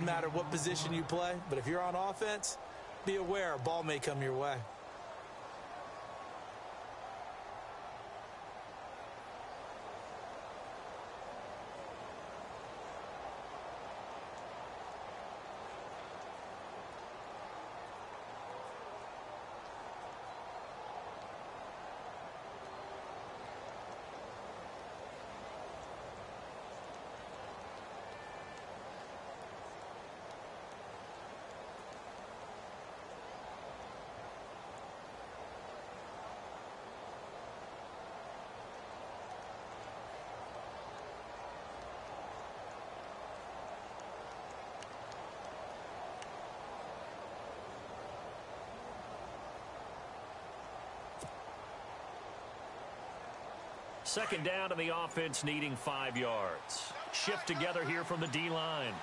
doesn't matter what position you play, but if you're on offense, be aware a ball may come your way. Second down to the offense needing 5 yards. Shift together here from the D-line.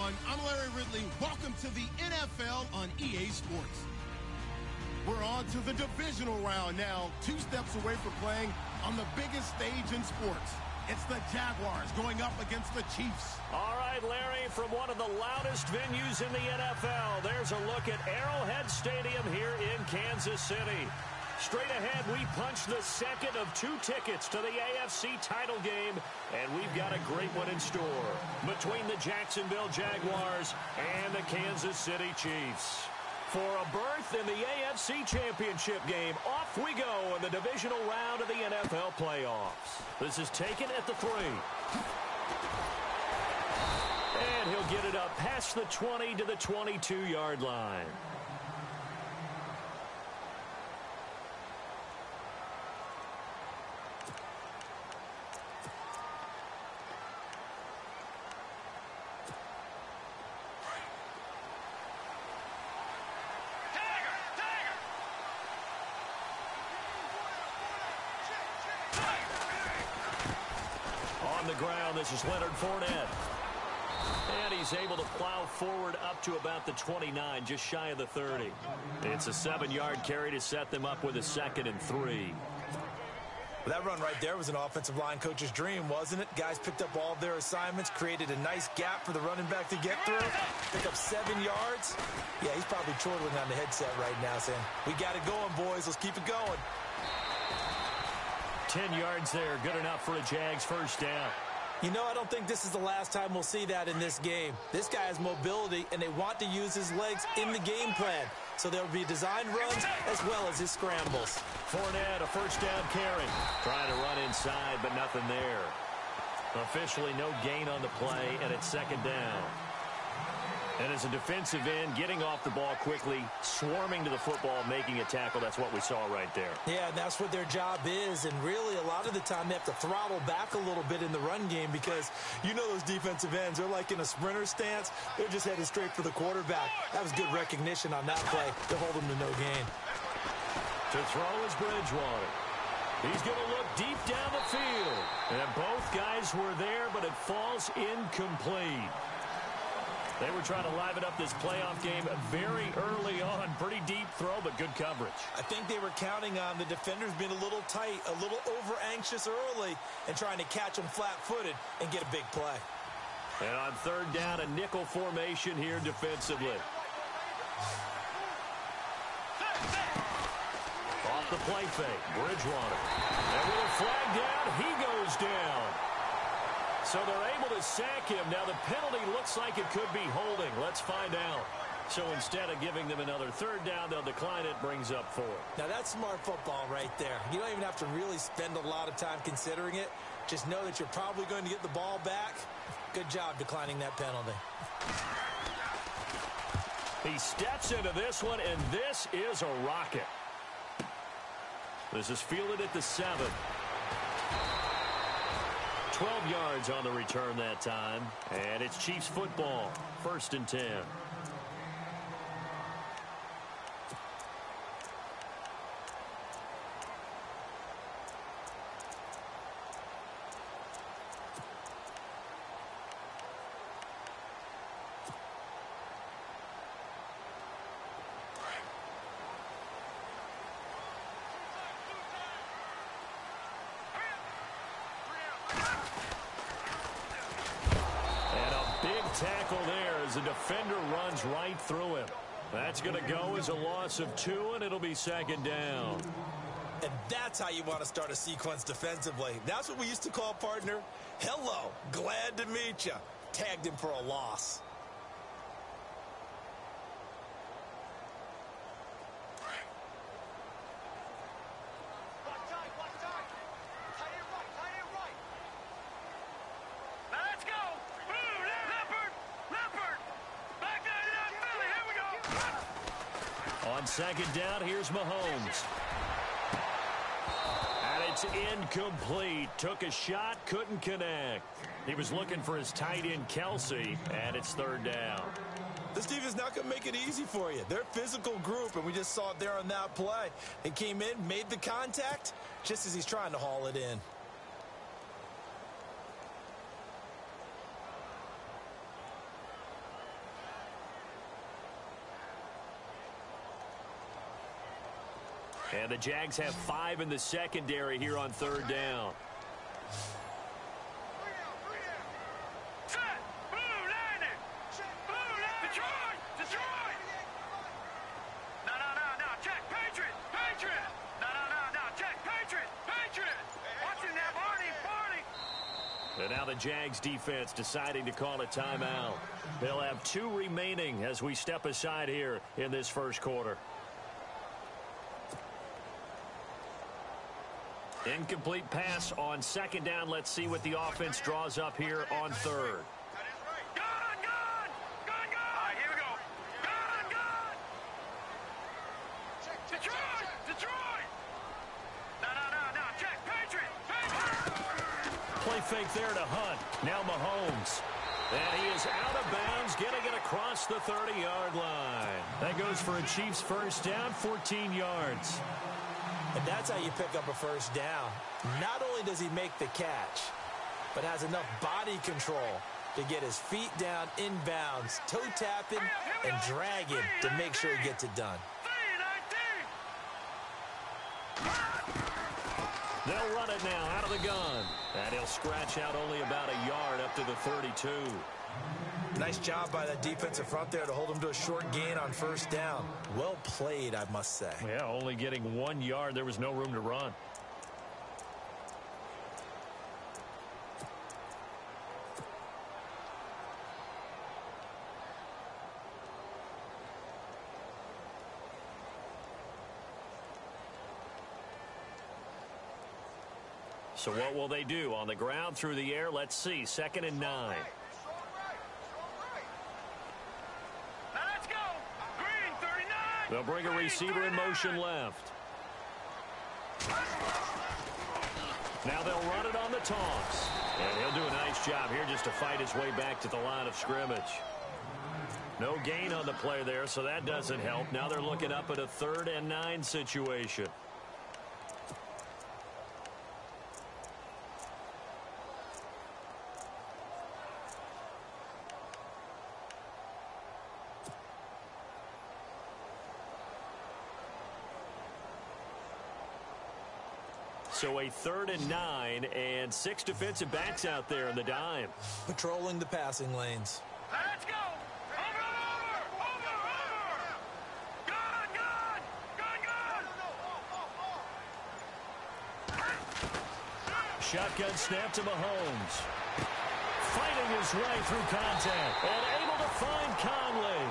everyone. I'm Larry Ridley. Welcome to the NFL on EA Sports. We're on to the divisional round now, 2 steps away from playing on the biggest stage in sports. It's the Jaguars going up against the Chiefs. All right, Larry, from one of the loudest venues in the NFL, there's a look at Arrowhead Stadium here in Kansas City. Straight ahead, we punch the second of 2 tickets to the AFC title game, and we've got a great one in store between the Jacksonville Jaguars and the Kansas City Chiefs. For a berth in the AFC Championship game, off we go in the divisional round of the NFL playoffs. This is taken at the 3. And he'll get it up past the 20 to the 22-yard line. On the ground, this is Leonard Fournette. And he's able to plow forward up to about the 29, just shy of the 30. It's a 7-yard carry to set them up with a 2nd and 3. That run right there was an offensive line coach's dream, wasn't it? Guys picked up all of their assignments, created a nice gap for the running back to get through, pick up 7 yards. Yeah, he's probably chortling on the headset right now saying, we got it going, boys. Let's keep it going. 10 yards there, good enough for a Jags first down. You know, I don't think this is the last time we'll see that in this game. This guy has mobility, and they want to use his legs in the game plan. So there'll be designed runs as well as his scrambles. Fournette, a first down carry. Trying to run inside, but nothing there. Officially no gain on the play, and it's 2nd down. And as a defensive end, getting off the ball quickly, swarming to the football, making a tackle, that's what we saw right there. Yeah, and that's what their job is. And really, a lot of the time, they have to throttle back a little bit in the run game because you know those defensive ends, they're like in a sprinter stance. They're just headed straight for the quarterback. That was good recognition on that play to hold them to no gain. To throw is Bridgewater. He's going to look deep down the field. And both guys were there, but it falls incomplete. They were trying to liven up this playoff game very early on. Pretty deep throw, but good coverage. I think they were counting on the defenders being a little tight, a little over-anxious early, and trying to catch them flat-footed and get a big play. And on 3rd down, a nickel formation here defensively. Off the play fake, Bridgewater. And with a flag down, he goes down. So they're able to sack him. Now the penalty looks like it could be holding. Let's find out. So instead of giving them another 3rd down, they'll decline it, brings up 4. Now that's smart football right there. You don't even have to really spend a lot of time considering it. Just know that you're probably going to get the ball back. Good job declining that penalty. He steps into this one, and this is a rocket. This is fielded at the 7. 12 yards on the return that time. And it's Chiefs football. 1st and 10. Tackle there as the defender runs right through him. That's going to go as a loss of 2, and it'll be 2nd down. And that's how you want to start a sequence defensively. That's what we used to call, partner, hello, glad to meet you. Tagged him for a loss. On 2nd down, here's Mahomes. And it's incomplete. Took a shot, couldn't connect. He was looking for his tight end, Kelsey, and it's 3rd down. This defense is not going to make it easy for you. They're a physical group, and we just saw it there on that play. He came in, made the contact, just as he's trying to haul it in. And the Jags have 5 in the secondary here on 3rd down. And now the Jags defense deciding to call a timeout. They'll have 2 remaining as we step aside here in this first quarter. Incomplete pass on 2nd down. Let's see what the offense draws up here on 3rd. Play fake there to Hunt. Now Mahomes. And he is out of bounds, getting it across the 30-yard line. That goes for a Chiefs first down, 14 yards. And that's how you pick up a first down. Not only does he make the catch, but has enough body control to get his feet down inbounds, toe tapping and dragging to make sure he gets it done. They'll run it now out of the gun. And he'll scratch out only about a yard up to the 32. Nice job by that defensive front there to hold him to a short gain on first down. Well played, I must say. Yeah, only getting 1 yard. There was no room to run. So what will they do? On the ground, through the air, let's see. 2nd and 9. They'll bring a receiver in motion left. Now they'll run it on the toss. And he'll do a nice job here just to fight his way back to the line of scrimmage. No gain on the play there, so that doesn't help. Now they're looking up at a 3rd and 9 situation. So a 3rd and 9 and 6 defensive backs out there in the dime. Patrolling the passing lanes. Let's go! Over! Gun! Shotgun snap to Mahomes. Fighting his way through contact and able to find Conley.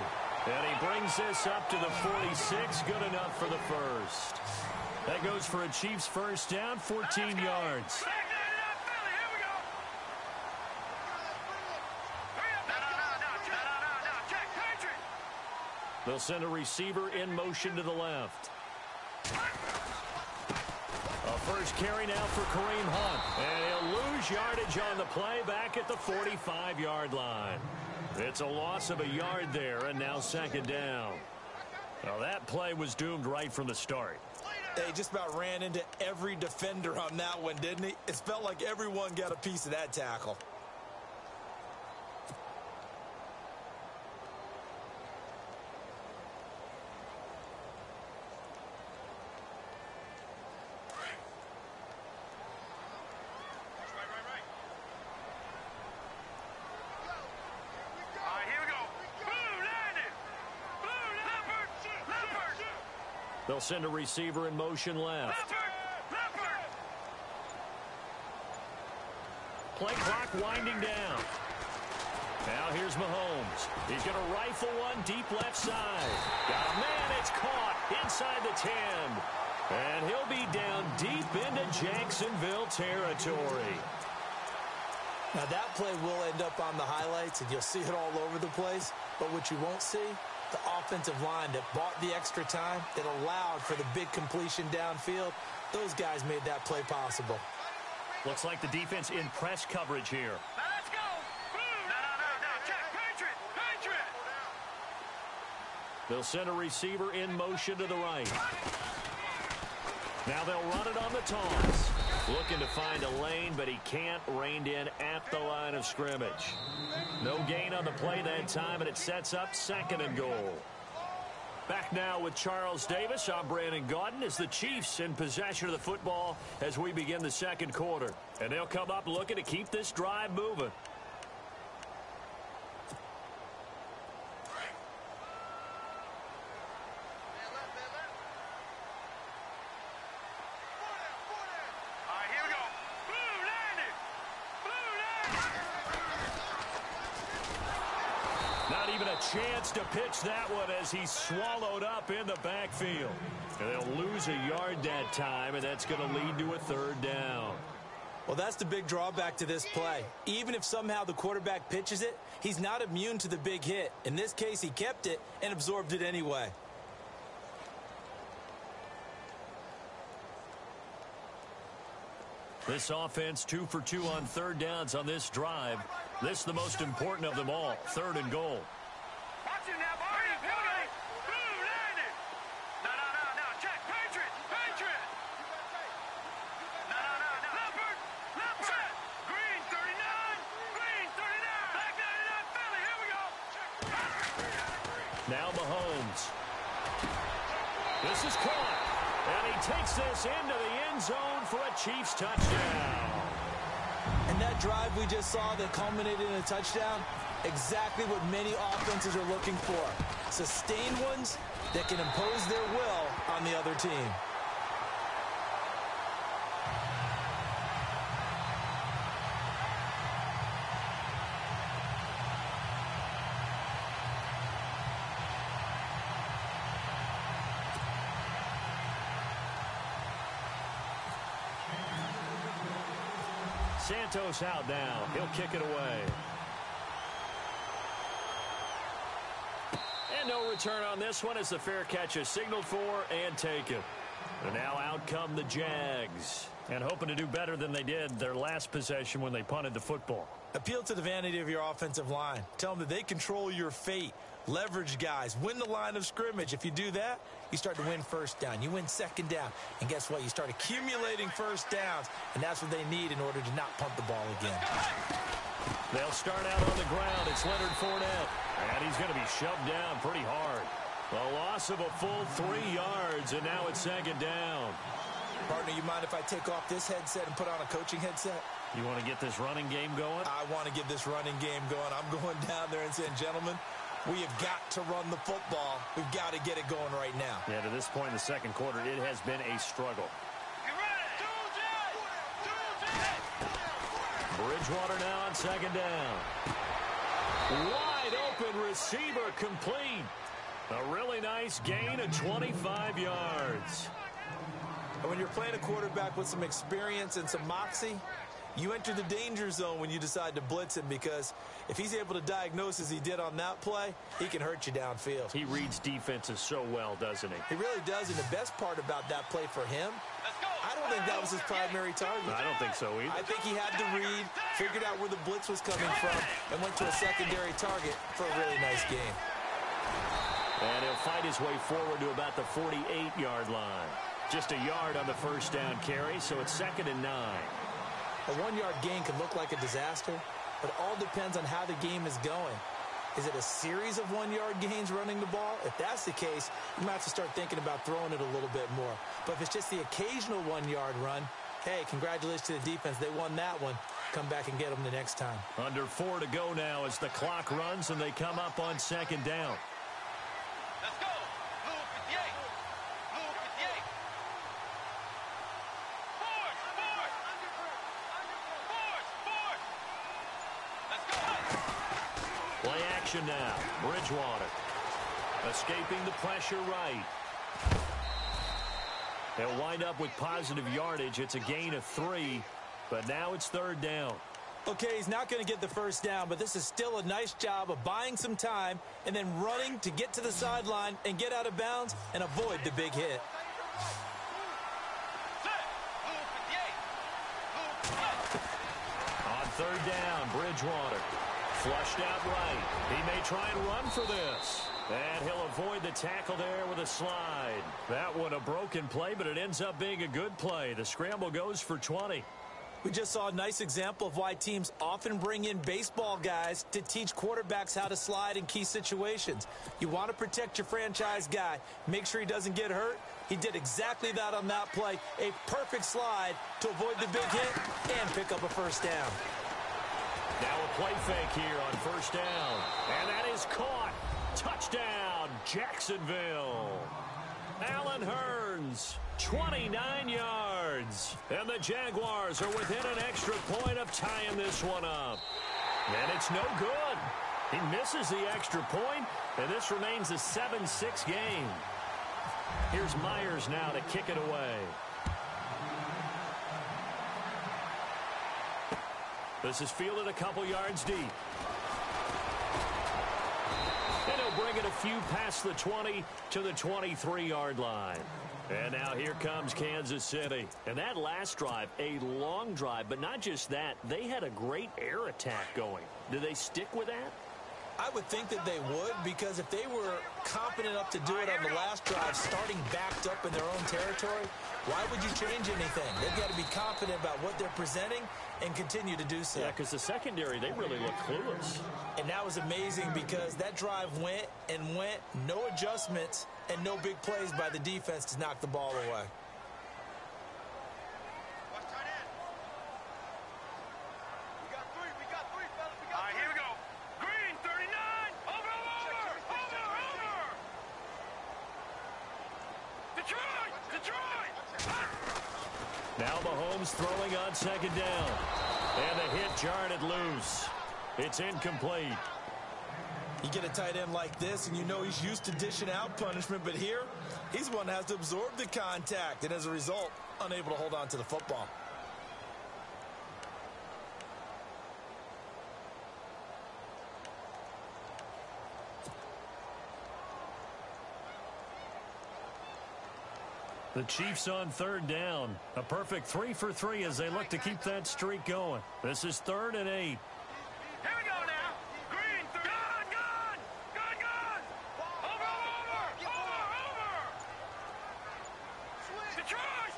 And he brings this up to the 46. Good enough for the first. That goes for a Chiefs first down, 14 yards. They'll send a receiver in motion to the left. A first carry now for Kareem Hunt. And he'll lose yardage on the play back at the 45-yard line. It's a loss of a yard there, and now 2nd down. Well, that play was doomed right from the start. They just about ran into every defender on that one, didn't he? It felt like everyone got a piece of that tackle. They'll send a receiver in motion left. Play clock winding down. Now here's Mahomes. He's going to rifle one deep left side. Got a man. It's caught inside the 10. And he'll be down deep into Jacksonville territory. Now that play will end up on the highlights, and you'll see it all over the place. But what you won't see, the offensive line that bought the extra time, that allowed for the big completion downfield. Those guys made that play possible. Looks like the defense in press coverage here. Let's go! No, check, Patriot! They'll send a receiver in motion to the right. Now they'll run it on the toss. Looking to find a lane, but he can't. Reined in at the line of scrimmage. No gain on the play that time, and it sets up 2nd and goal. Back now with Charles Davis. I'm Brandon Gaudin as the Chiefs in possession of the football as we begin the second quarter. And they'll come up looking to keep this drive moving. Not even a chance to pitch that one as he's swallowed up in the backfield. And they'll lose a yard that time, and that's going to lead to a third down. Well, that's the big drawback to this play. Even if somehow the quarterback pitches it, he's not immune to the big hit. In this case, he kept it and absorbed it anyway. This offense 2 for 2 on third downs on this drive. This is the most important of them all, 3rd and goal. Watch him now, boy. Boom, landed. No. Check. Patriot. No. Leopard. Set. Green, 39. Green, 39. Black 99, Philly. Here we go. Now Mahomes. This is caught. And he takes this into the end zone for a Chiefs touchdown. And that drive we just saw that culminated in a touchdown, exactly what many offenses are looking for. Sustained ones that can impose their will on the other team. Santos out now. He'll kick it away. And no return on this one as the fair catch is signaled for and taken. And now out come the Jags. And hoping to do better than they did their last possession when they punted the football. Appeal to the vanity of your offensive line. Tell them that they control your fate. Leverage guys. Win the line of scrimmage. If you do that, you start to win first down. You win second down. And guess what? You start accumulating first downs. And that's what they need in order to not punt the ball again. They'll start out on the ground. It's Leonard Fournette. And he's going to be shoved down pretty hard. A loss of a full 3 yards. And now it's second down. Partner, you mind if I take off this headset and put on a coaching headset? You want to get this running game going? I want to get this running game going. I'm going down there and saying, gentlemen, we have got to run the football. We've got to get it going right now. Yeah, to this point in the second quarter, it has been a struggle. Bridgewater now on second down. Wide open receiver complete. A really nice gain of 25 yards. And when you're playing a quarterback with some experience and some moxie, you enter the danger zone when you decide to blitz him, because if he's able to diagnose as he did on that play, he can hurt you downfield. He reads defenses so well, doesn't he? He really does, and the best part about that play for him, I don't think that was his primary target. I don't think so either. I think he had to read, figured out where the blitz was coming from, and went to a secondary target for a really nice game. And he'll fight his way forward to about the 48-yard line. Just a yard on the first down carry, so it's 2nd and 9. A 1-yard gain can look like a disaster, but it all depends on how the game is going. Is it a series of 1-yard gains running the ball? If that's the case, you might have to start thinking about throwing it a little bit more. But if it's just the occasional 1-yard run, hey, congratulations to the defense. They won that one. Come back and get them the next time. Under 4 to go now as the clock runs and they come up on second down. Let's go. Blue 58. Blue 58. Force. Let's go. Play action now. Bridgewater. Escaping the pressure right. They'll wind up with positive yardage. It's a gain of 3, but now it's 3rd down. Okay, he's not going to get the first down, but this is still a nice job of buying some time and then running to get to the sideline and get out of bounds and avoid the big hit. On 3rd down, Bridgewater. Flushed out right. He may try and run for this. And he'll avoid the tackle there with a slide. That one a broken play, but it ends up being a good play. The scramble goes for 20. We just saw a nice example of why teams often bring in baseball guys to teach quarterbacks how to slide in key situations. You want to protect your franchise guy. Make sure he doesn't get hurt. He did exactly that on that play. A perfect slide to avoid the big hit and pick up a first down. Now a play fake here on first down. And that is caught. Touchdown, Jacksonville. Allen Hurns, 29 yards. And the Jaguars are within an extra point of tying this one up. And it's no good. He misses the extra point, and this remains a 7-6 game. Here's Myers now to kick it away. This is fielded a couple yards deep. And he'll bring it a few past the 20 to the 23-yard line. And now here comes Kansas City. And that last drive, a long drive, but not just that. They had a great air attack going. Do they stick with that? I would think that they would, because if they were confident enough to do it on the last drive, starting backed up in their own territory, why would you change anything? They've got to be confident about what they're presenting and continue to do so. Yeah, because the secondary, they really look clueless. And that was amazing because that drive went and went, no adjustments and no big plays by the defense to knock the ball away. Now Mahomes throwing on second down. And the hit jarred it loose. It's incomplete. You get a tight end like this, and you know he's used to dishing out punishment, but here, he's one that has to absorb the contact, and as a result, unable to hold on to the football. The Chiefs on third down. A perfect 3 for 3 as they look to keep that streak going. This is 3rd and 8. Here we go now. Green, gone. Over. Detroit.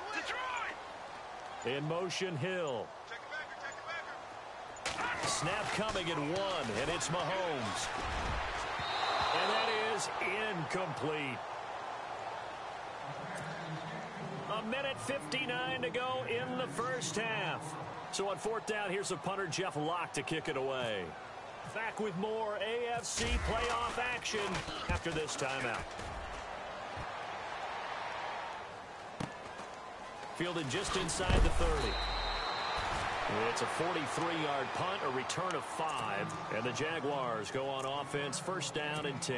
In motion, Hill. Check it back. Snap coming at 1, and it's Mahomes. And that is incomplete. A minute 59 to go in the first half. So on 4th down, here's a punter, Jeff Locke, to kick it away. Back with more AFC playoff action after this timeout. Fielded just inside the 30. It's a 43-yard punt, a return of 5. And the Jaguars go on offense, first down and 10.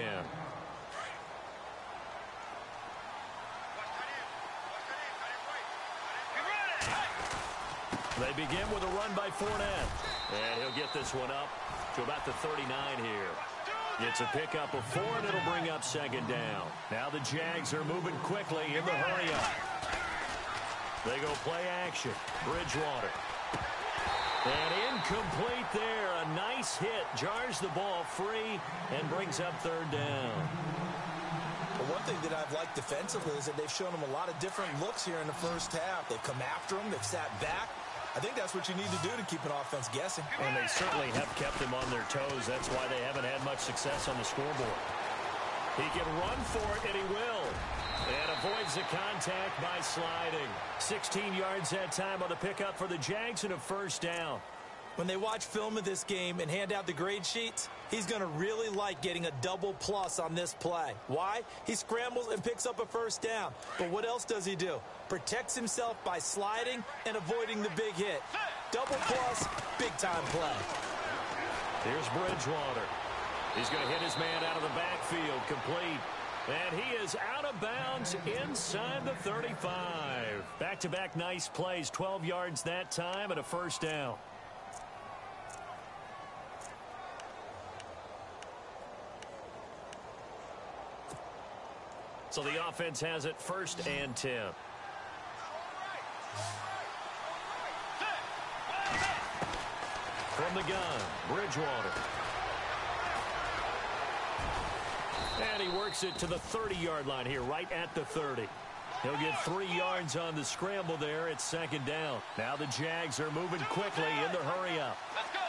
They begin with a run by Fournette. And he'll get this one up to about the 39 here. It's a pickup of 4, and it'll bring up second down. Now the Jags are moving quickly in the hurry-up. They go play action. Bridgewater. And incomplete there. A nice hit. Jars the ball free and brings up third down. Well, one thing that I've liked defensively is that they've shown them a lot of different looks here in the first half. They've come after them. They've sat back. I think that's what you need to do to keep an offense guessing. And they certainly have kept them on their toes. That's why they haven't had much success on the scoreboard. He can run for it, and he will. And avoids the contact by sliding. 16 yards that time on the pickup for the Jags and a first down. When they watch film of this game and hand out the grade sheets, he's going to really like getting a double plus on this play. Why? He scrambles and picks up a first down. But what else does he do? Protects himself by sliding and avoiding the big hit. Double plus, big-time play. Here's Bridgewater. He's going to hit his man out of the backfield, complete. And he is out of bounds inside the 35. Back-to-back nice plays, 12 yards that time and a first down. So the offense has it first and 10. From the gun, Bridgewater. And he works it to the 30-yard line here, right at the 30. He'll get 3 yards on the scramble there. It's second down. Now the Jags are moving quickly in the hurry-up. Let's go.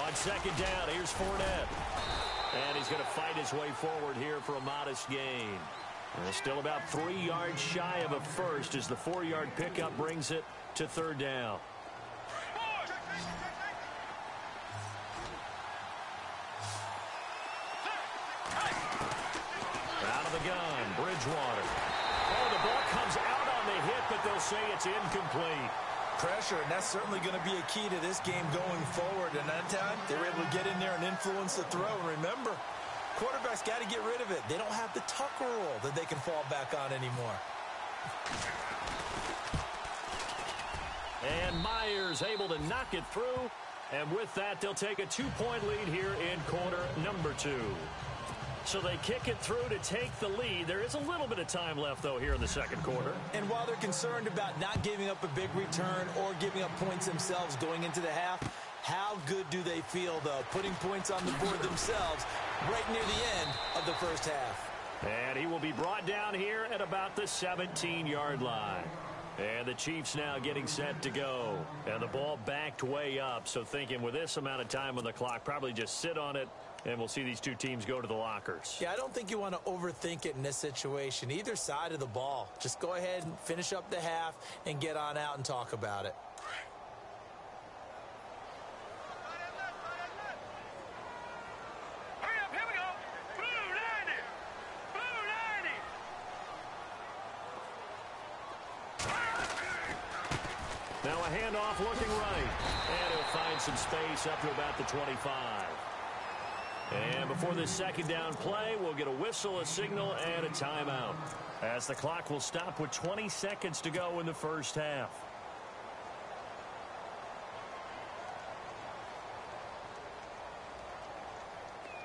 On second down, here's Fournette. And he's going to fight his way forward here for a modest gain. And still about 3 yards shy of a first as the 4-yard pickup brings it to third down. Out of the gun, Bridgewater. Oh, the ball comes out on the hit, but they'll say it's incomplete. Pressure, and that's certainly going to be a key to this game going forward. And that time, they were able to get in there and influence the throw. And remember, quarterbacks got to get rid of it. They don't have the Tucker rule that they can fall back on anymore. And Myers able to knock it through. And with that, they'll take a 2-point lead here in quarter number 2. So they kick it through to take the lead. There is a little bit of time left, though, here in the second quarter. And while they're concerned about not giving up a big return or giving up points themselves going into the half, how good do they feel, though, putting points on the board themselves right near the end of the first half? And he will be brought down here at about the 17-yard line. And the Chiefs now getting set to go. And the ball backed way up, so thinking with this amount of time on the clock, probably just sit on it. And we'll see these two teams go to the lockers. Yeah, I don't think you want to overthink it in this situation. Either side of the ball. Just go ahead and finish up the half and get on out and talk about it. Hurry up, here we go. Blue 90. Blue 90. Now a handoff looking right. And he'll find some space up to about the 25. And before this second down play, we'll get a whistle, a signal, and a timeout. As the clock will stop with 20 seconds to go in the first half.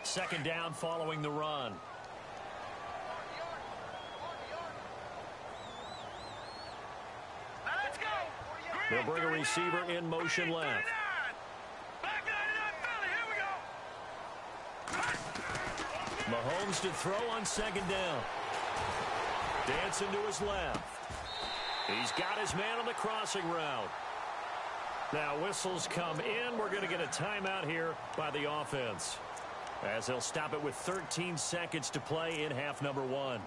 Second down following the run. Now let's go. They'll bring a receiver in motion left. Mahomes to throw on second down. Dancing to his left. He's got his man on the crossing route. Now whistles come in. We're going to get a timeout here by the offense, as they'll stop it with 13 seconds to play in half number 1.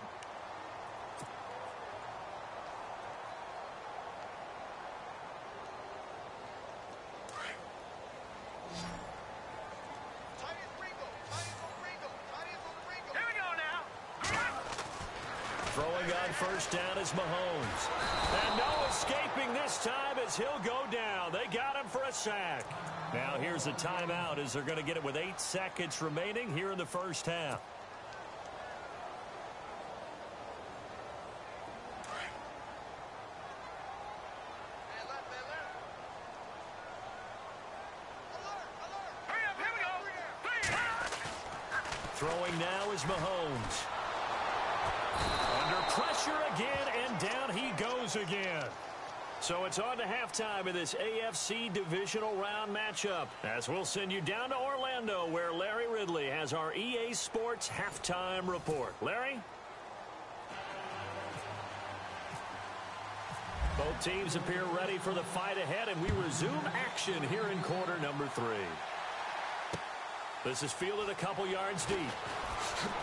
Throwing on first down is Mahomes. And no escaping this time as he'll go down. They got him for a sack. Now here's a timeout as they're going to get it with 8 seconds remaining here in the first half. Throwing now is Mahomes. Under pressure again, and down he goes again. So it's on to halftime in this AFC divisional round matchup, as we'll send you down to Orlando, where Larry Ridley has our EA Sports halftime report. Larry? Both teams appear ready for the fight ahead, and we resume action here in quarter number 3. This is fielded a couple yards deep.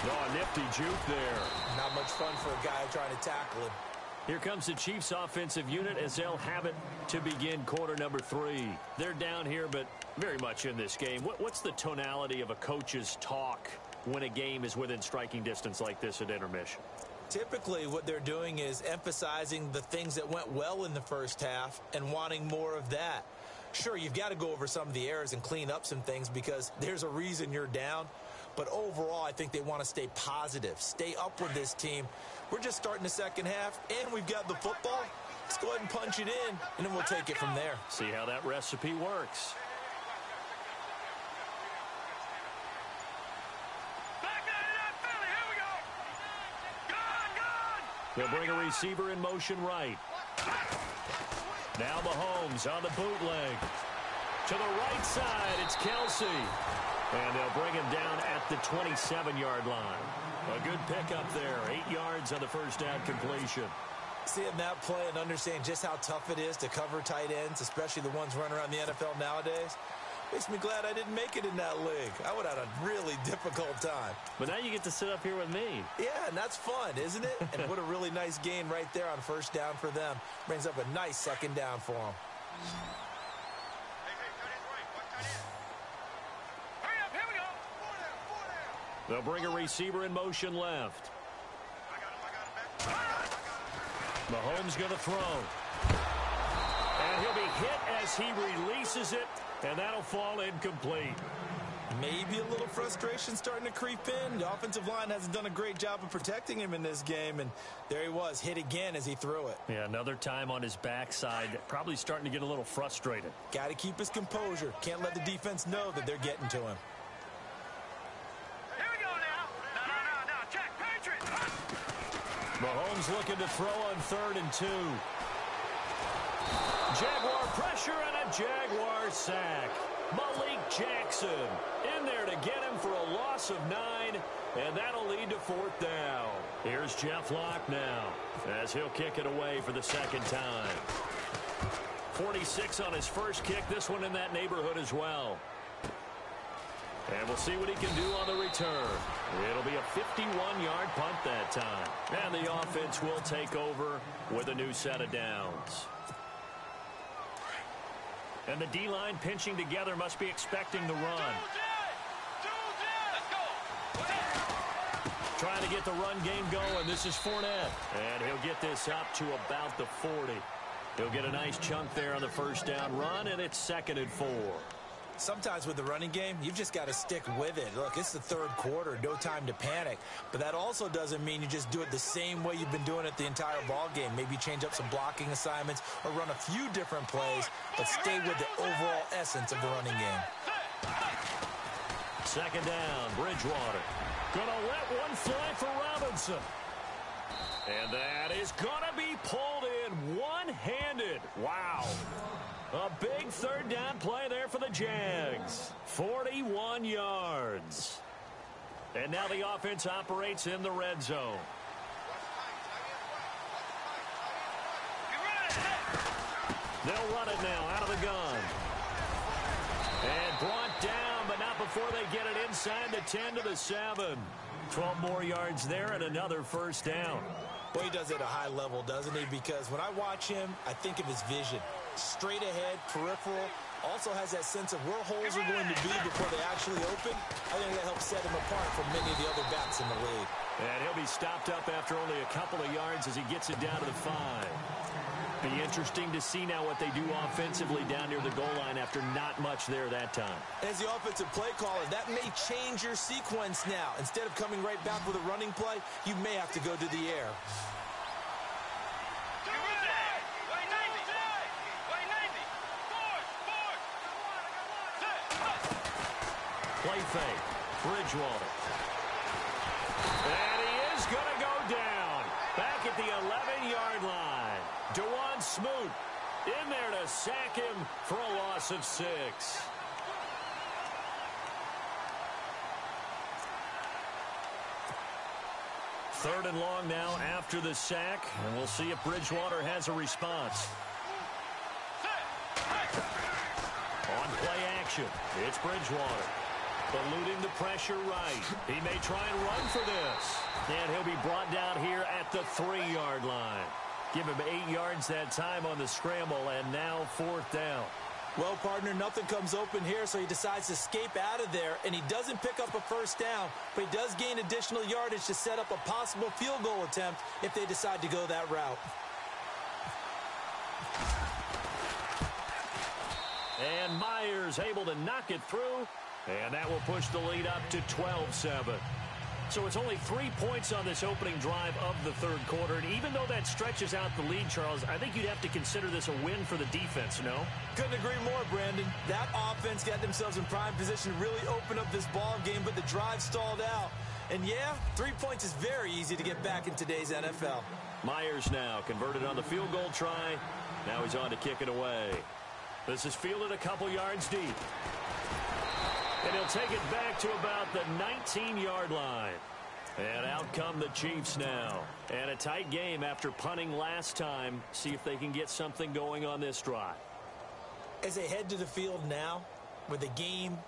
Oh, a nifty juke there. Not much fun for a guy trying to tackle him. Here comes the Chiefs offensive unit as they'll have it to begin quarter number 3. They're down here, but very much in this game. What's the tonality of a coach's talk when a game is within striking distance like this at intermission? Typically, what they're doing is emphasizing the things that went well in the first half and wanting more of that. Sure, you've got to go over some of the errors and clean up some things because there's a reason you're down. But overall, I think they want to stay positive, stay up with this team. We're just starting the second half, and we've got the football. Let's go ahead and punch it in, and then we'll take it from there. See how that recipe works. They'll bring a receiver in motion right. Now Mahomes on the bootleg. To the right side, it's Kelsey. And they'll bring him down at the 27-yard line. A good pickup there. 8 yards on the first down completion. Seeing that play and understanding just how tough it is to cover tight ends, especially the ones running around the NFL nowadays, makes me glad I didn't make it in that league. I would have had a really difficult time. But now you get to sit up here with me. Yeah, and that's fun, isn't it? And what a really nice gain right there on first down for them. Brings up a nice second down for them. Hurry up, here we go. They'll bring a receiver in motion left. Mahomes going to throw. And he'll be hit as he releases it, and that'll fall incomplete. Maybe a little frustration starting to creep in. The offensive line hasn't done a great job of protecting him in this game, and there he was, hit again as he threw it. Yeah, another time on his backside, probably starting to get a little frustrated. Got to keep his composure. Can't let the defense know that they're getting to him. Here we go now. No, check, Patriots. Mahomes looking to throw on 3rd and 2. Jaguar pressure and a Jaguar sack. Malik Jackson in there to get him for a loss of 9, and that'll lead to 4th down. Here's Jeff Locke now as he'll kick it away for the second time. 46 on his first kick, this one in that neighborhood as well. And we'll see what he can do on the return. It'll be a 51-yard punt that time. And the offense will take over with a new set of downs. And the D-line pinching together must be expecting the run. Let's go. Trying to get the run game going. This is Fournette. And he'll get this up to about the 40. He'll get a nice chunk there on the first down run, and it's 2nd and 4. Sometimes with the running game, you've just got to stick with it. Look, it's the 3rd quarter, no time to panic. But that also doesn't mean you just do it the same way you've been doing it the entire ball game. Maybe change up some blocking assignments or run a few different plays, but stay with the overall essence of the running game. 2nd down, Bridgewater. Gonna let one fly for Robinson. And that is gonna be pulled in one-handed. Wow. A big 3rd down play there for the Jags. 41 yards. And now the offense operates in the red zone. They'll run it now out of the gun. And brought down, but not before they get it inside the 10 to the 7. 12 more yards there and another first down. Well, he does it at a high level, doesn't he? Because when I watch him, I think of his vision. Straight ahead, peripheral, also has that sense of where holes are going to be before they actually open. I think that helps set him apart from many of the other backs in the league. And he'll be stopped up after only a couple of yards as he gets it down to the 5. Be interesting to see now what they do offensively down near the goal line after not much there that time. As the offensive play caller, that may change your sequence now. Instead of coming right back with a running play, you may have to go to the air. Play fake. Bridgewater. And he is going to go down. Back at the 11-yard line. Dewan Smoot in there to sack him for a loss of 6. Third and long now after the sack, and we'll see if Bridgewater has a response. On play action, it's Bridgewater. Eluding the pressure right. He may try and run for this. And he'll be brought down here at the 3-yard line. Give him 8 yards that time on the scramble, and now 4th down. Well, partner, nothing comes open here, so he decides to escape out of there, and he doesn't pick up a first down, but he does gain additional yardage to set up a possible field goal attempt if they decide to go that route. And Myers able to knock it through, and that will push the lead up to 12-7. So it's only 3 points on this opening drive of the 3rd quarter. And even though that stretches out the lead, Charles, I think you'd have to consider this a win for the defense, no? Couldn't agree more, Brandon. That offense got themselves in prime position to really open up this ball game, but the drive stalled out. And yeah, 3 points is very easy to get back in today's NFL. Myers now converted on the field goal try. Now he's on to kick it away. This is fielded a couple yards deep. And he'll take it back to about the 19-yard line. And out come the Chiefs now. And a tight game after punting last time. See if they can get something going on this drive. As they head to the field now, with the game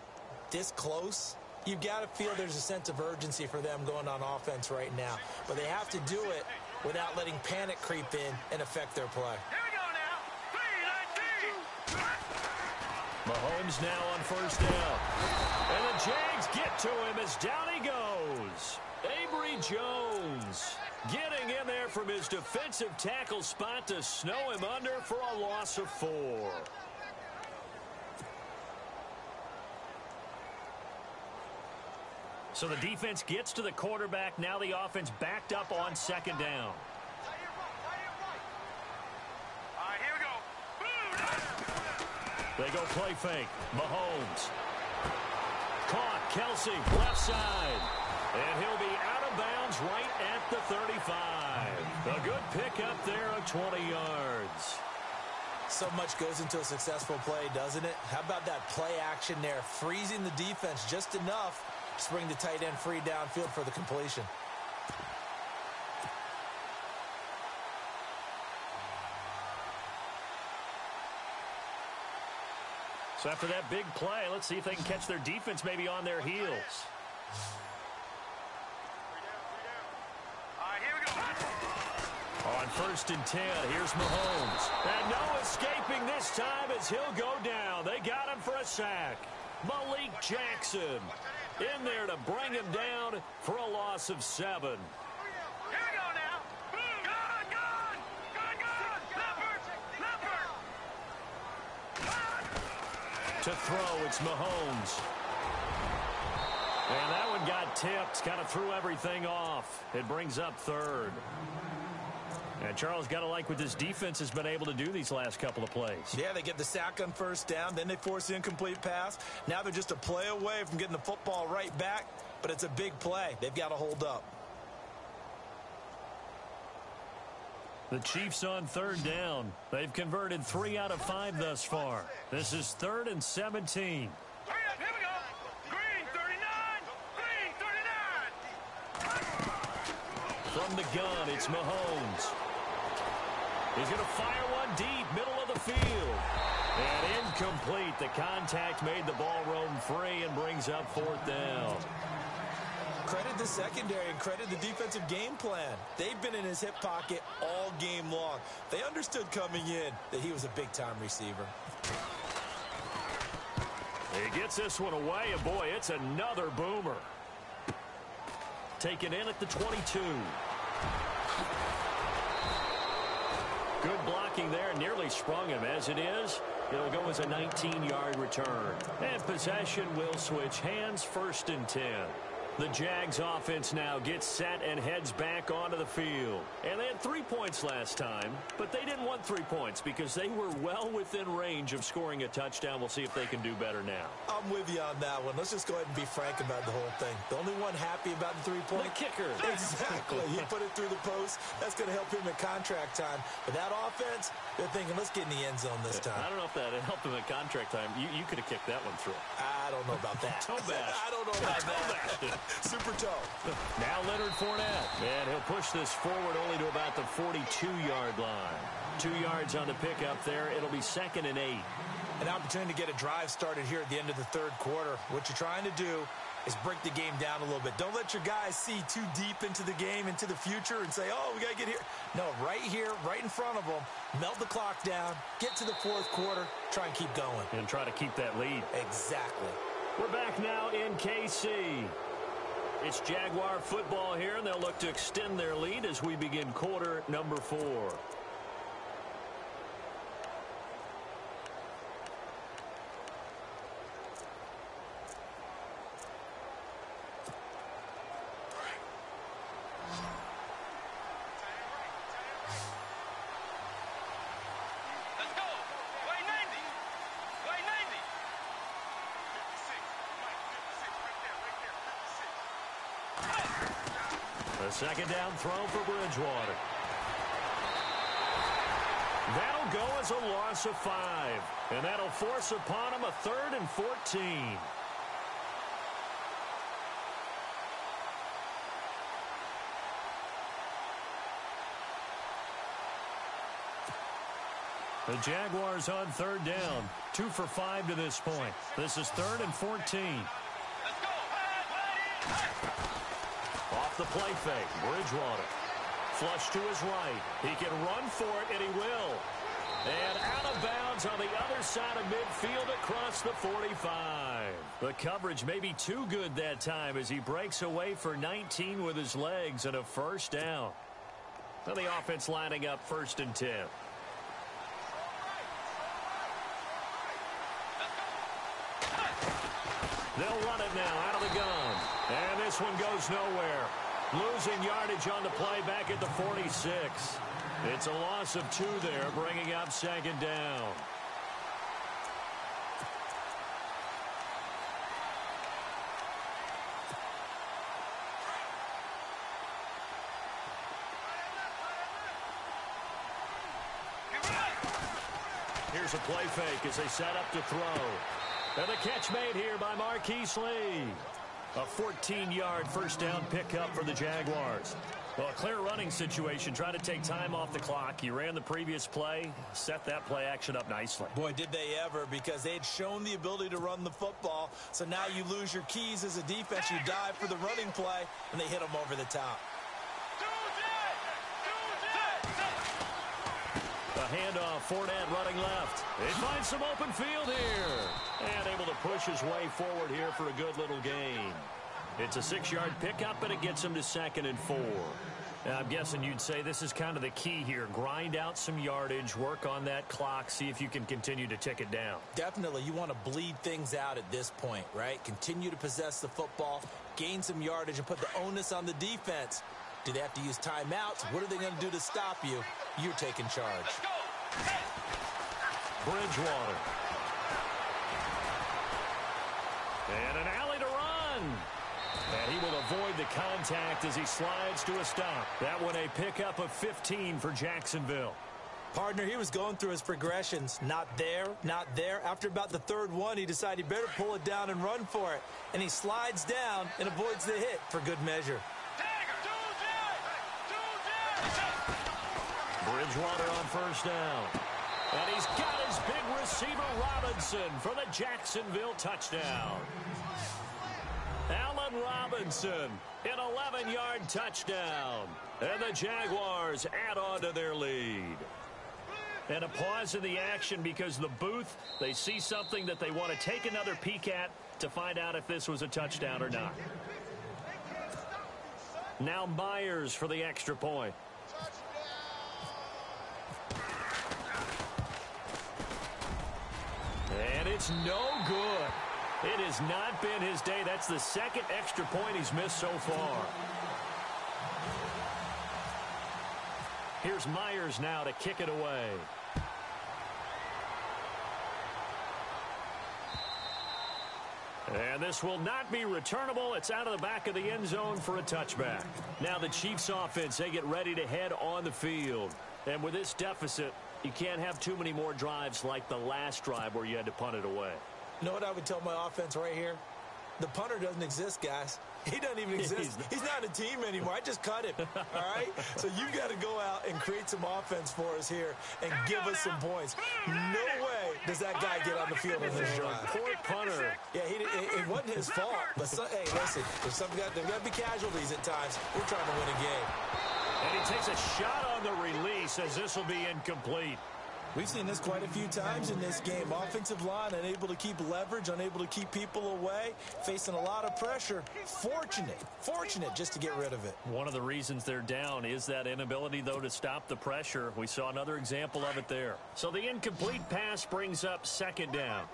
this close, you've got to feel there's a sense of urgency for them going on offense right now. But they have to do it without letting panic creep in and affect their play. Here we go now. 3-19. Mahomes now on first down. And the Jags get to him as down he goes. Avery Jones getting in there from his defensive tackle spot to snow him under for a loss of 4. So the defense gets to the quarterback. Now the offense backed up on second down. All right, here we go. They go play fake. Mahomes. Caught. Kelsey, left side. And he'll be out of bounds right at the 35. A good pickup there of 20 yards. So much goes into a successful play, doesn't it? How about that play action there? Freezing the defense just enough to bring the tight end free downfield for the completion. So after that big play, let's see if they can catch their defense maybe on their heels. All right, here we go. On first and 10, here's Mahomes. And no escaping this time as he'll go down. They got him for a sack. Malik Jackson in there to bring him down for a loss of 7. Here we go now. Gone, gone. Gone, gone. Leopard. To throw, it's Mahomes. And that one got tipped. Kind of threw everything off. It brings up third. And Charles, got to like what this defense has been able to do these last couple of plays. Yeah, they get the sack on first down. Then they force the incomplete pass. Now they're just a play away from getting the football right back. But it's a big play. They've got to hold up. The Chiefs on third down. They've converted 3 out of 5 thus far. This is 3rd and 17. Hurry up, here we go. Green 39. Green 39. From the gun, it's Mahomes. He's going to fire one deep, middle of the field. And incomplete. The contact made the ball roam free and brings up 4th down. Credit the secondary and credit the defensive game plan. They've been in his hip pocket all game long. They understood coming in that he was a big-time receiver. He gets this one away, and boy, it's another boomer. Taken in at the 22. Good blocking there, nearly sprung him. As it is, it'll go as a 19-yard return. And possession will switch hands, 1st and 10. The Jags offense now gets set and heads back onto the field. And they had 3 points last time, but they didn't want 3 points because they were well within range of scoring a touchdown. We'll see if they can do better now. I'm with you on that one. Let's just go ahead and be frank about the whole thing. The only one happy about the 3-point? The kicker. Exactly. He put it through the post. That's going to help him at contract time. But that offense, they're thinking, let's get in the end zone this time. I don't know if that helped him at contract time. You could have kicked that one through. I don't know about that. Toe bash. I don't know about that. Super toe. Now Leonard Fournette. And he'll push this forward only to about the 42-yard line. 2 yards on the pickup there. It'll be 2nd and 8. An opportunity to get a drive started here at the end of the 3rd quarter. What you're trying to do is break the game down a little bit. Don't let your guys see too deep into the game, into the future, and say, oh, we got to get here. No, right here, right in front of them, melt the clock down, get to the 4th quarter, try and keep going. And try to keep that lead. Exactly. We're back now in KC. It's Jaguar football here, and they'll look to extend their lead as we begin quarter number 4. Let's go. Way 90. Way 90. 56. Right there. 56. A 2nd down throw for Bridgewater. That'll go as a loss of 5. And that'll force upon him a 3rd and 14. The Jaguars on 3rd down. 2 for 5 to this point. This is 3rd and 14. Off the play fake. Bridgewater. Flush to his right. He can run for it, and he will. And out of bounds on the other side of midfield across the 45. The coverage may be too good that time as he breaks away for 19 with his legs and a 1st down. So the offense lining up 1st and 10. They'll run it now out of the gun. And this one goes nowhere. Losing yardage on the play back at the 46. It's a loss of 2 there, bringing up 2nd down. Here's a play fake as they set up to throw. And the catch made here by Marquise Lee. A 14-yard 1st down pickup for the Jaguars. Well, a clear running situation. Trying to take time off the clock. He ran the previous play, set that play action up nicely. Boy, did they ever, because they had shown the ability to run the football. So now you lose your keys as a defense. You dive for the running play, and they hit them over the top. A handoff, Fournette running left. He finds some open field here. And able to push his way forward here for a good little gain. It's a 6-yard pickup, and it gets him to 2nd and 4. Now, I'm guessing you'd say this is kind of the key here. Grind out some yardage, work on that clock, see if you can continue to tick it down. Definitely. You want to bleed things out at this point, right? Continue to possess the football, gain some yardage, and put the onus on the defense. Do they have to use timeouts? What are they going to do to stop you? You're taking charge. Bridgewater. And an alley to run. And he will avoid the contact as he slides to a stop. That one a pickup of 15 for Jacksonville. Partner, he was going through his progressions. Not there, not there. After about the 3rd one, he decided he better pull it down and run for it. And he slides down and avoids the hit for good measure. Bridgewater on 1st down. And he's got his big receiver Robinson for the Jacksonville touchdown. Allen Robinson, an 11-yard touchdown. And the Jaguars add on to their lead. And a pause in the action because the booth, they see something that they want to take another peek at to find out if this was a touchdown or not. Now Myers for the extra point. And it's no good. It has not been his day. That's the 2nd extra point he's missed so far. Here's Myers now to kick it away. And this will not be returnable. It's out of the back of the end zone for a touchback. Now the Chiefs offense, they get ready to head on the field. And with this deficit, you can't have too many more drives like the last drive where you had to punt it away. You know what I would tell my offense right here? The punter doesn't exist, guys. He doesn't even exist. He's not a team anymore. I just cut him, all right? So you've got to go out and create some offense for us here and give us some points. No way does that guy get on the field in this drive. Poor punter. Yeah, it wasn't his fault. But, hey, listen, there's got to be casualties at times. We're trying to win a game. And he takes a shot on the release as this will be incomplete. We've seen this quite a few times in this game. Offensive line unable to keep leverage, unable to keep people away, facing a lot of pressure. Fortunate just to get rid of it. One of the reasons they're down is that inability, though, to stop the pressure. We saw another example of it there. So the incomplete pass brings up 2nd down.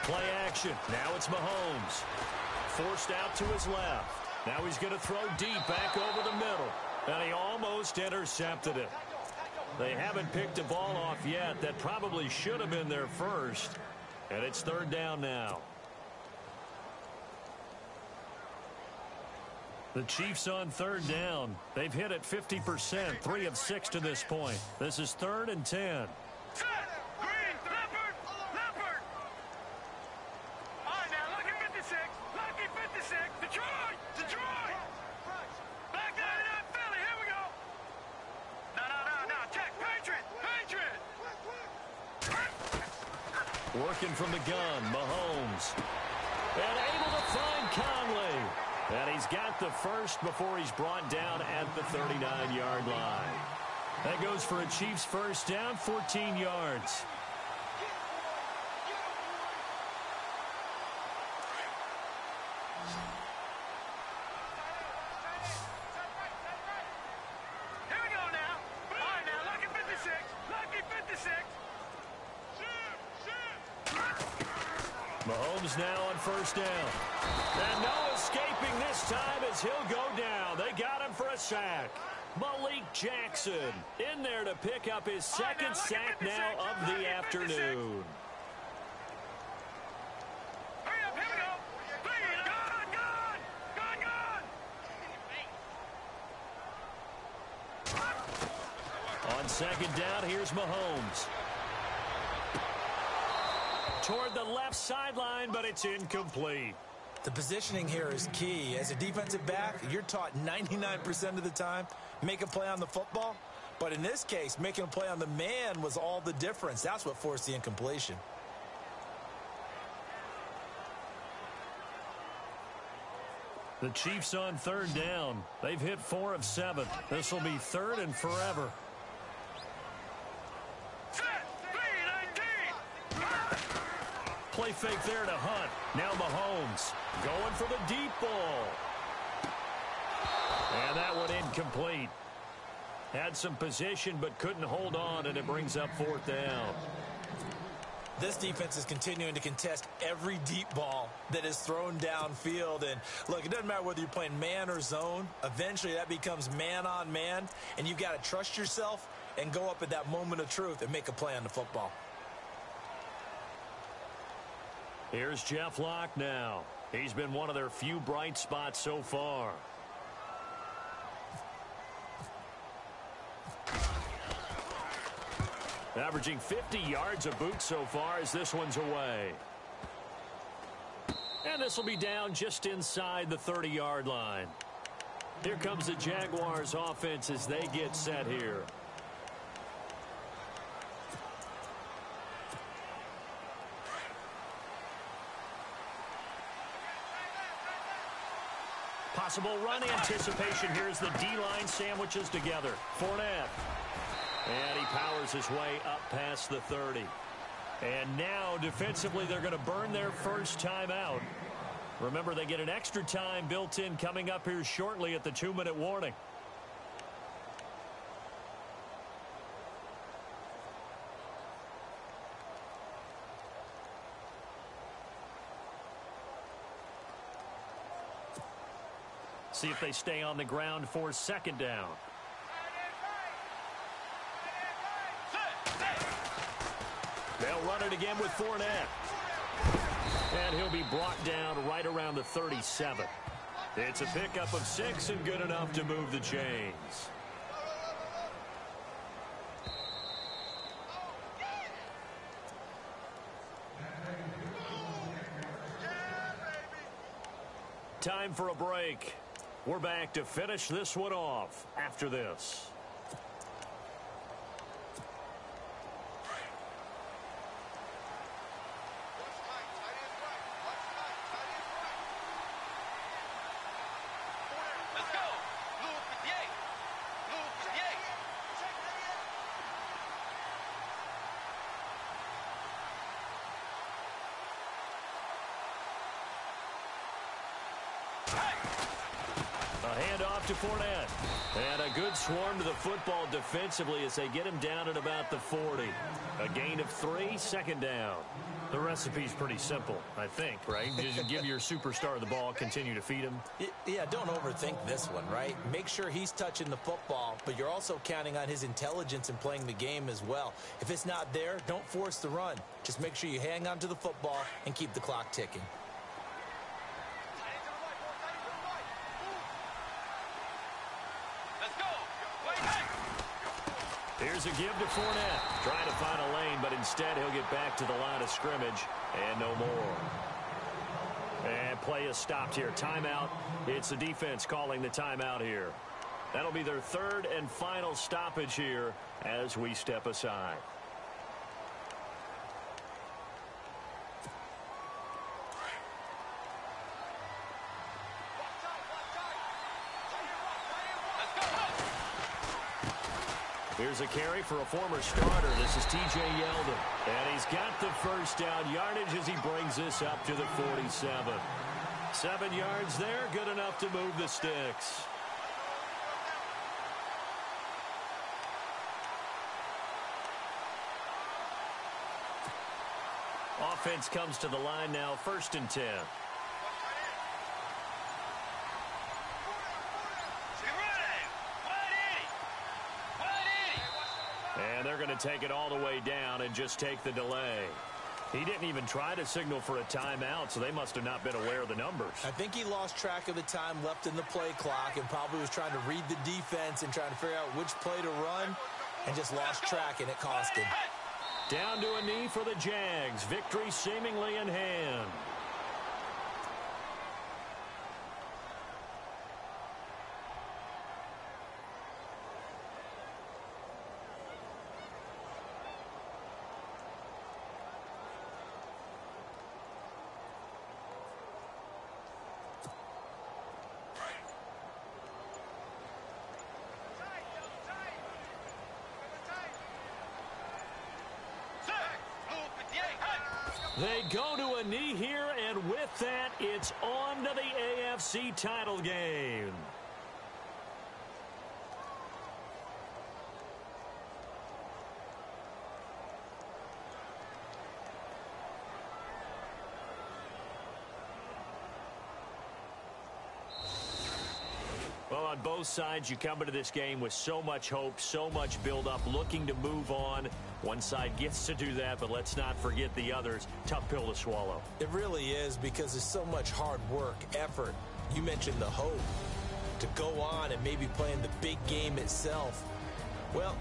Play action. Now it's Mahomes. Forced out to his left. Now he's going to throw deep back over the middle. And he almost intercepted it. They haven't picked a ball off yet. That probably should have been their first. And it's third down now. The Chiefs on third down. They've hit it 50%, 3 of 6 to this point. This is 3rd and 10. Set. Green. Leopard. Leopard. All right, now, lucky 56. Lucky 56. Detroit. Detroit. Back 99 Philly. Here we go. No. Check. Patriot. Patriot. Working from the gun, Mahomes. And able to find Conley. And he's got the first before he's brought down at the 39-yard line. That goes for a Chiefs first down, 14 yards. Here we go now. All right, now, lucky 56. Lucky 56. Mahomes now on first down. And no escaping this time as he'll go down. They got him for a sack. Malik Jackson in there to pick up his second sack now of the afternoon. Hurry up, here we go. Please, gone. On second down, here's Mahomes. Toward the left sideline, but it's incomplete. The positioning here is key. As a defensive back, you're taught 99% of the time, make a play on the football. But in this case, making a play on the man was all the difference. That's what forced the incompletion. The Chiefs on third down. They've hit 4 of 7. This will be 3rd and forever. Play fake there to Hunt. Now Mahomes going for the deep ball. And that one incomplete. Had some position but couldn't hold on, and it brings up 4th down. This defense is continuing to contest every deep ball that is thrown downfield. And look, it doesn't matter whether you're playing man or zone. Eventually that becomes man on man, and you've got to trust yourself and go up at that moment of truth and make a play on the football. Here's Jeff Locke now. He's been one of their few bright spots so far. Averaging 50 yards a boot so far as this one's away. And this will be down just inside the 30-yard line. Here comes the Jaguars offense as they get set here. Possible run anticipation. Here's the D-line sandwiches together. Fournette. And he powers his way up past the 30. And now, defensively, they're going to burn their first time out. Remember, they get an extra time built in coming up here shortly at the 2-minute warning. See if they stay on the ground for second down. They'll run it again with Fournette. And he'll be brought down right around the 37. It's a pickup of 6 and good enough to move the chains. Time for a break. We're back to finish this one off after this. off to Fournette. And a good swarm to the football defensively as they get him down at about the 40. A gain of 3, second down. The recipe's pretty simple, I think, right? Just give your superstar the ball, continue to feed him. Yeah, don't overthink this one, right? Make sure he's touching the football, but you're also counting on his intelligence in playing the game as well. If it's not there, don't force the run. Just make sure you hang on to the football and keep the clock ticking. Here's a give to Fournette. Trying to find a lane, but instead he'll get back to the line of scrimmage and no more. And play is stopped here. Timeout. It's the defense calling the timeout here. That'll be their third and final stoppage here as we step aside. Here's a carry for a former starter. This is T.J. Yeldon. And he's got the first down yardage as he brings this up to the 47. 7 yards there, good enough to move the sticks. Offense comes to the line now, 1st and 10. And they're going to take it all the way down and just take the delay. He didn't even try to signal for a timeout, so they must have not been aware of the numbers. I think he lost track of the time left in the play clock and probably was trying to read the defense and trying to figure out which play to run and just lost track, and it cost him. Down to a knee for the Jags. Victory seemingly in hand. They go to a knee here, and with that, it's on to the AFC title game. Well, on both sides, you come into this game with so much hope, so much build-up, looking to move on. One side gets to do that, but let's not forget the others. Tough pill to swallow. It really is, because there's so much hard work, effort. You mentioned the hope to go on and maybe play in the big game itself. Well,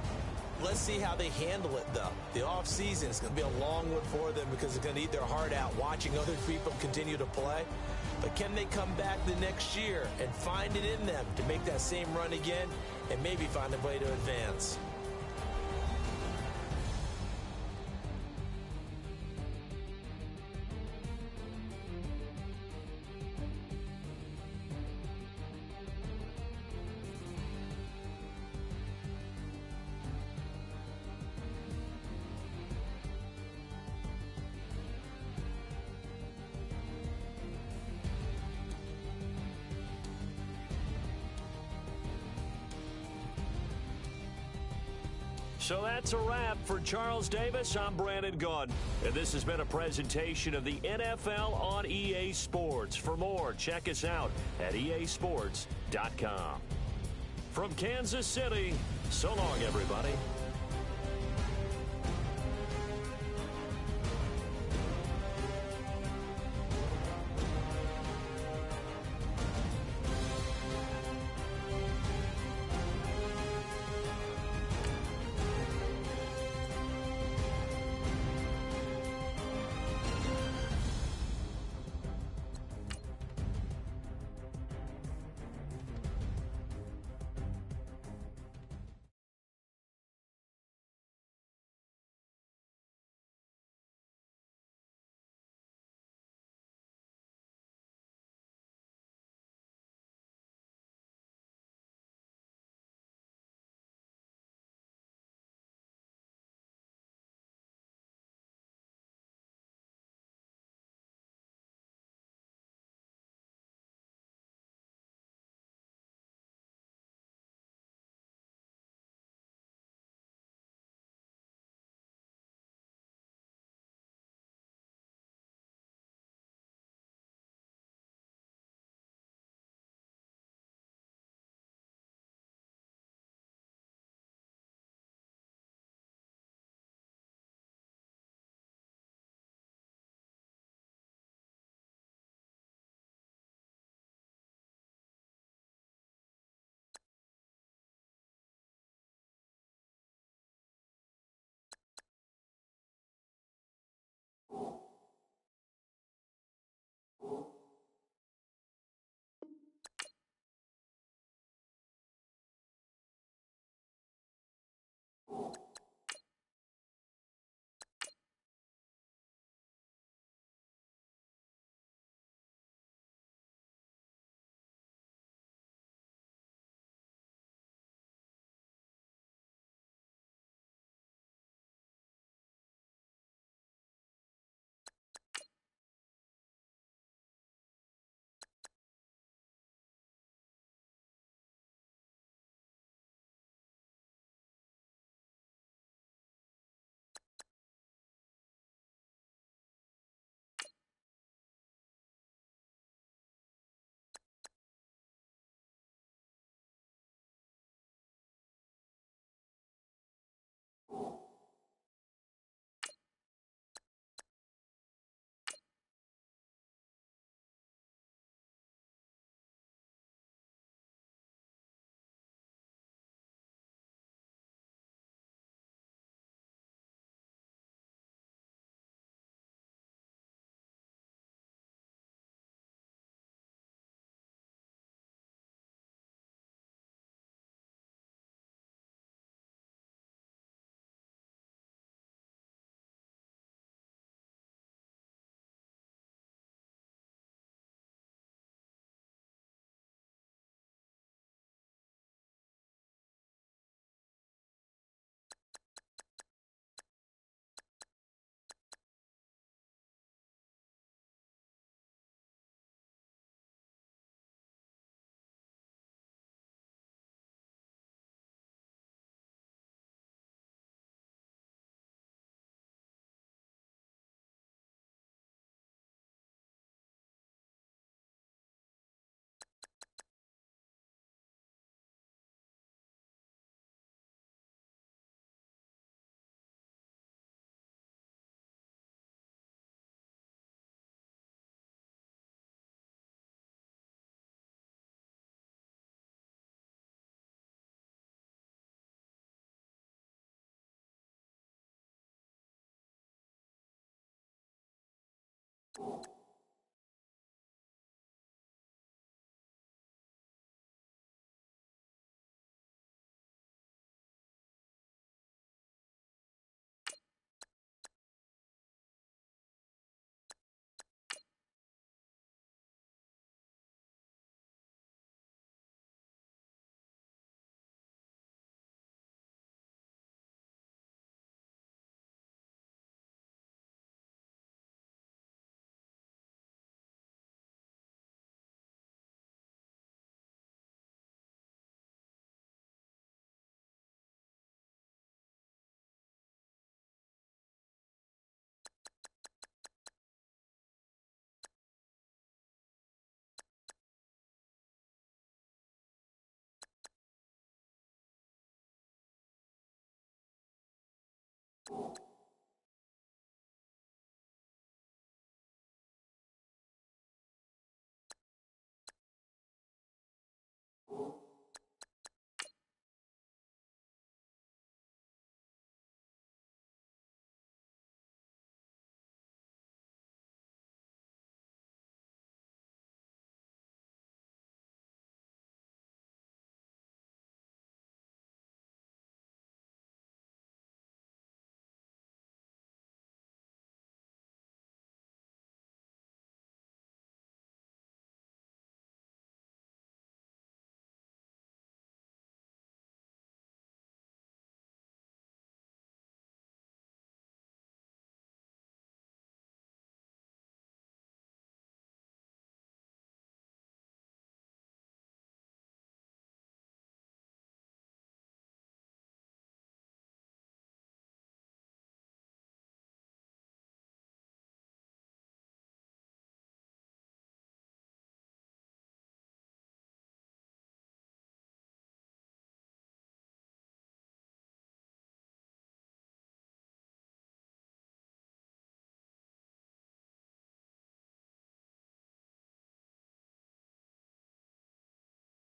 let's see how they handle it, though. The offseason is going to be a long one for them because they're going to eat their heart out watching other people continue to play. But can they come back the next year and find it in them to make that same run again and maybe find a way to advance? So that's a wrap for Charles Davis. I'm Brandon Gaudin, and this has been a presentation of the NFL on EA Sports. For more, check us out at easports.com. From Kansas City, so long, everybody. You